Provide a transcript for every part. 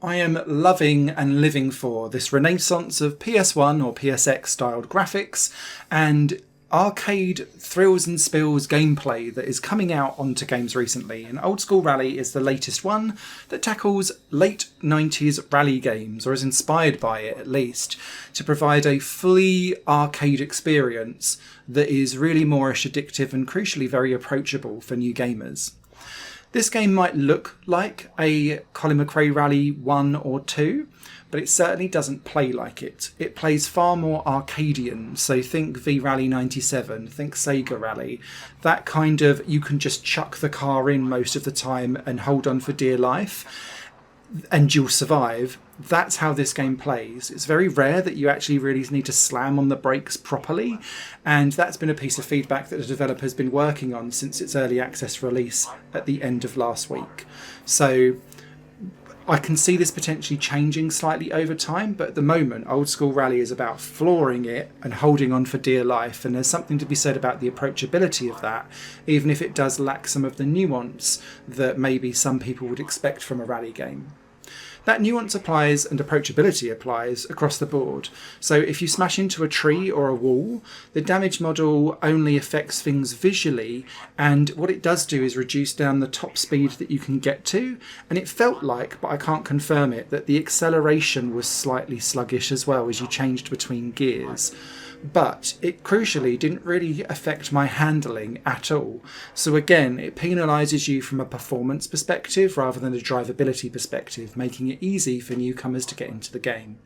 I am loving and living for this renaissance of PS1 or PSX styled graphics and arcade thrills and spills gameplay that is coming out onto games recently. And Old School Rally is the latest one that tackles late 90s rally games, or is inspired by it at least, to provide a fully arcade experience that is really moreish, addictive and crucially very approachable for new gamers. This game might look like a Colin McRae Rally 1 or 2, but it certainly doesn't play like it. It plays far more Arcadian, so think V-Rally 97, think Sega Rally. That kind of, you can just chuck the car in most of the time and hold on for dear life, and you'll survive. That's how this game plays. It's very rare that you actually really need to slam on the brakes properly, and that's been a piece of feedback that the developer's been working on since its early access release at the end of last week. So I can see this potentially changing slightly over time, but at the moment Old School Rally is about flooring it and holding on for dear life, and there's something to be said about the approachability of that, even if it does lack some of the nuance that maybe some people would expect from a rally game. That nuance applies and approachability applies across the board. So if you smash into a tree or a wall, the damage model only affects things visually, and what it does do is reduce down the top speed that you can get to. And it felt like, but I can't confirm it, that the acceleration was slightly sluggish as well as you changed between gears. But it crucially didn't really affect my handling at all. So again, it penalises you from a performance perspective rather than a drivability perspective, making it easy for newcomers to get into the game.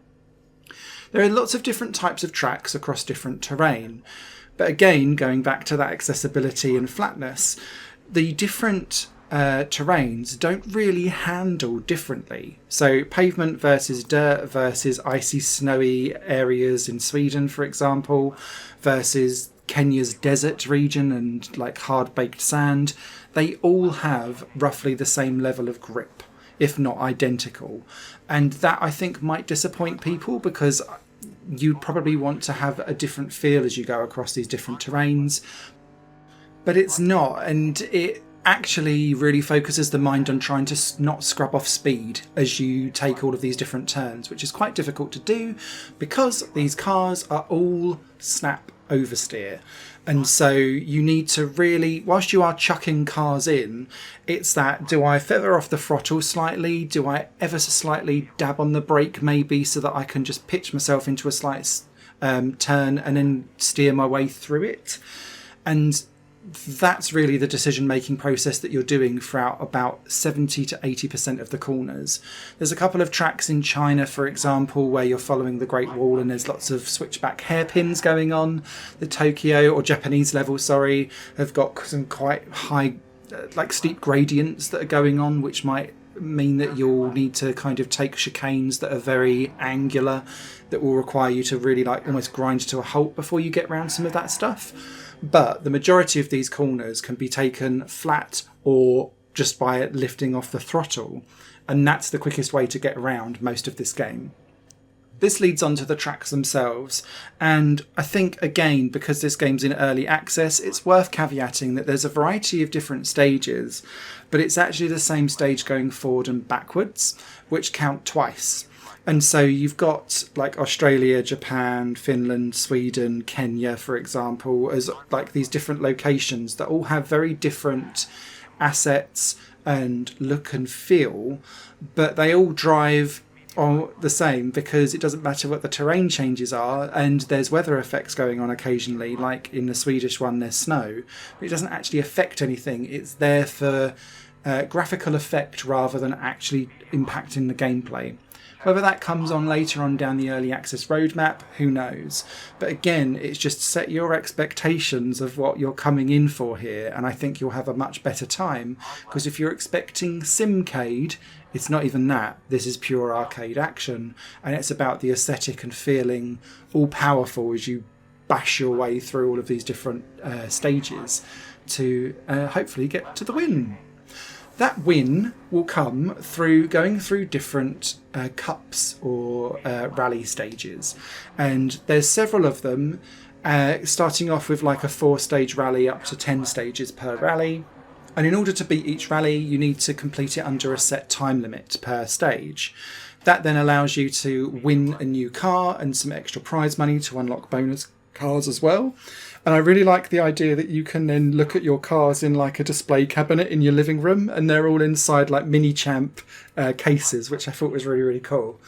There are lots of different types of tracks across different terrain. But again, going back to that accessibility and flatness, the different terrains don't really handle differently. So pavement versus dirt versus icy snowy areas in Sweden, for example, versus Kenya's desert region and like hard baked sand, they all have roughly the same level of grip, if not identical. And that I think might disappoint people because you'd probably want to have a different feel as you go across these different terrains, but it's not, and it actually really focuses the mind on trying to not scrub off speed as you take all of these different turns, which is quite difficult to do because these cars are all snap oversteer. And so you need to really, whilst you are chucking cars in, it's that, do I feather off the throttle slightly? Do I ever so slightly dab on the brake maybe so that I can just pitch myself into a slight turn and then steer my way through it? And that's really the decision-making process that you're doing throughout about 70 to 80% of the corners. There's a couple of tracks in China, for example, where you're following the Great Wall and there's lots of switchback hairpins going on. The Tokyo, or Japanese level, sorry, have got some quite high, like steep gradients that are going on, which might mean that you'll need to kind of take chicanes that are very angular, that will require you to really like almost grind to a halt before you get around some of that stuff. But the majority of these corners can be taken flat or just by lifting off the throttle, and that's the quickest way to get around most of this game. This leads on to the tracks themselves, and I think, again, because this game's in early access, it's worth caveating that there's a variety of different stages, but it's actually the same stage going forward and backwards, which count twice. And so you've got like Australia, Japan, Finland, Sweden, Kenya, for example, as like these different locations that all have very different assets and look and feel, but they all drive on the same because it doesn't matter what the terrain changes are, and there's weather effects going on occasionally, like in the Swedish one there's snow, but it doesn't actually affect anything. It's there for graphical effect rather than actually impacting the gameplay. Whether that comes on later on down the early access roadmap, who knows? But again, it's just set your expectations of what you're coming in for here, and I think you'll have a much better time, because if you're expecting Simcade, it's not even that. This is pure arcade action, and it's about the aesthetic and feeling all powerful as you bash your way through all of these different stages to hopefully get to the win. That win will come through going through different cups or rally stages. And there's several of them, starting off with like a 4-stage rally up to 10 stages per rally. And in order to beat each rally, you need to complete it under a set time limit per stage. That then allows you to win a new car and some extra prize money to unlock bonus cars as well. And I really like the idea that you can then look at your cars in like a display cabinet in your living room, and they're all inside like mini champ cases, which I thought was really, really cool.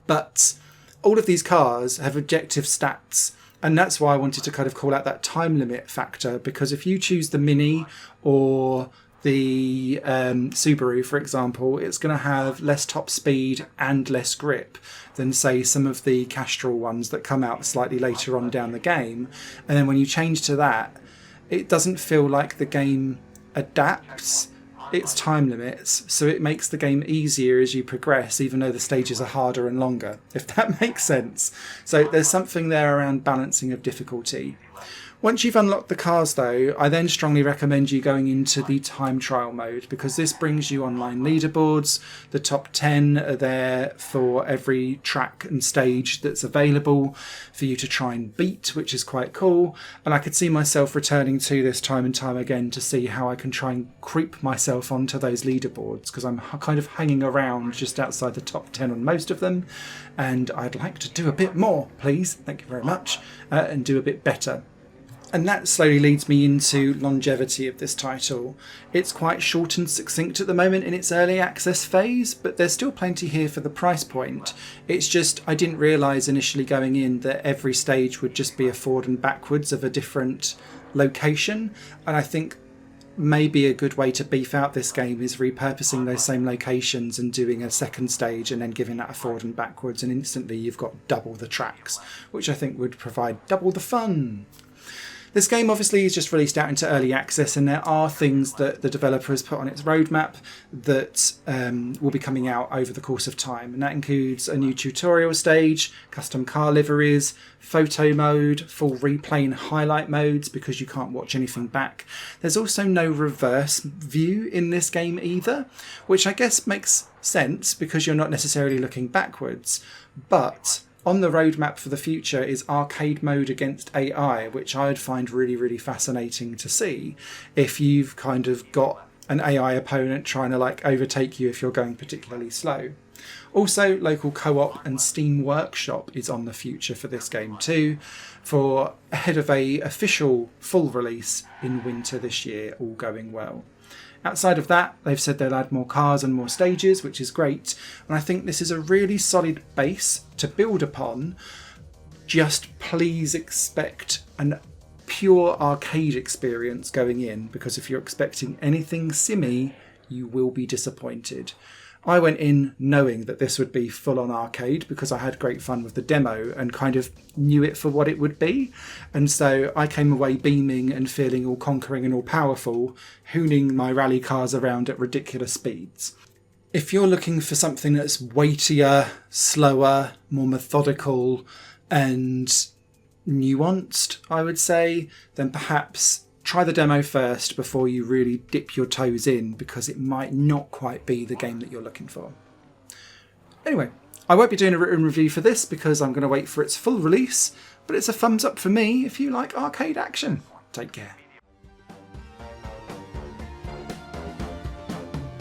But all of these cars have objective stats, and that's why I wanted to kind of call out that time limit factor, because if you choose the Mini or the Subaru, for example, it's going to have less top speed and less grip than, say, some of the Castrol ones that come out slightly later on down the game. And then when you change to that, it doesn't feel like the game adapts its time limits, so it makes the game easier as you progress, even though the stages are harder and longer, if that makes sense. So there's something there around balancing of difficulty. Once you've unlocked the cars though, I then strongly recommend you going into the time trial mode, because this brings you online leaderboards. The top 10 are there for every track and stage that's available for you to try and beat, which is quite cool. And I could see myself returning to this time and time again to see how I can try and creep myself onto those leaderboards, because I'm kind of hanging around just outside the top 10 on most of them. And I'd like to do a bit more, please. Thank you very much. And do a bit better. And that slowly leads me into longevity of this title. It's quite short and succinct at the moment in its early access phase, but there's still plenty here for the price point. It's just I didn't realise initially going in that every stage would just be a forward and backwards of a different location. And I think maybe a good way to beef out this game is repurposing those same locations and doing a second stage and then giving that a forward and backwards, and instantly you've got double the tracks, which I think would provide double the fun. This game obviously is just released out into early access, and there are things that the developer has put on its roadmap that will be coming out over the course of time. And that includes a new tutorial stage, custom car liveries, photo mode, full replay and highlight modes because you can't watch anything back. There's also no reverse view in this game either, which I guess makes sense because you're not necessarily looking backwards. But on the roadmap for the future is arcade mode against AI, which I'd find really, really fascinating to see if you've kind of got an AI opponent trying to like overtake you if you're going particularly slow. Also, local co-op and Steam Workshop is on the future for this game too, for ahead of a official full release in winter this year, all going well. Outside of that, they've said they'll add more cars and more stages, which is great. And I think this is a really solid base to build upon. Just please expect a pure arcade experience going in, because if you're expecting anything simmy, you will be disappointed. I went in knowing that this would be full-on arcade because I had great fun with the demo and kind of knew it for what it would be. And so I came away beaming and feeling all conquering and all powerful, hooning my rally cars around at ridiculous speeds. If you're looking for something that's weightier, slower, more methodical and nuanced, I would say, then perhaps try the demo first before you really dip your toes in, because it might not quite be the game that you're looking for. Anyway, I won't be doing a written review for this because I'm going to wait for its full release, but it's a thumbs up for me if you like arcade action. Take care.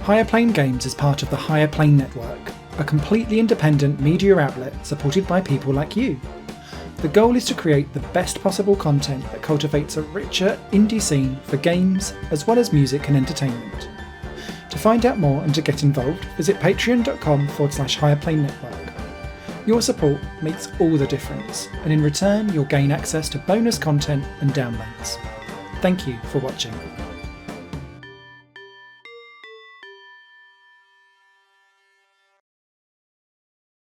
Higher Plane Games is part of the Higher Plane Network, a completely independent media outlet supported by people like you. The goal is to create the best possible content that cultivates a richer indie scene for games as well as music and entertainment. To find out more and to get involved, visit patreon.com/higherplane-network. Your support makes all the difference, and in return you'll gain access to bonus content and downloads. Thank you for watching.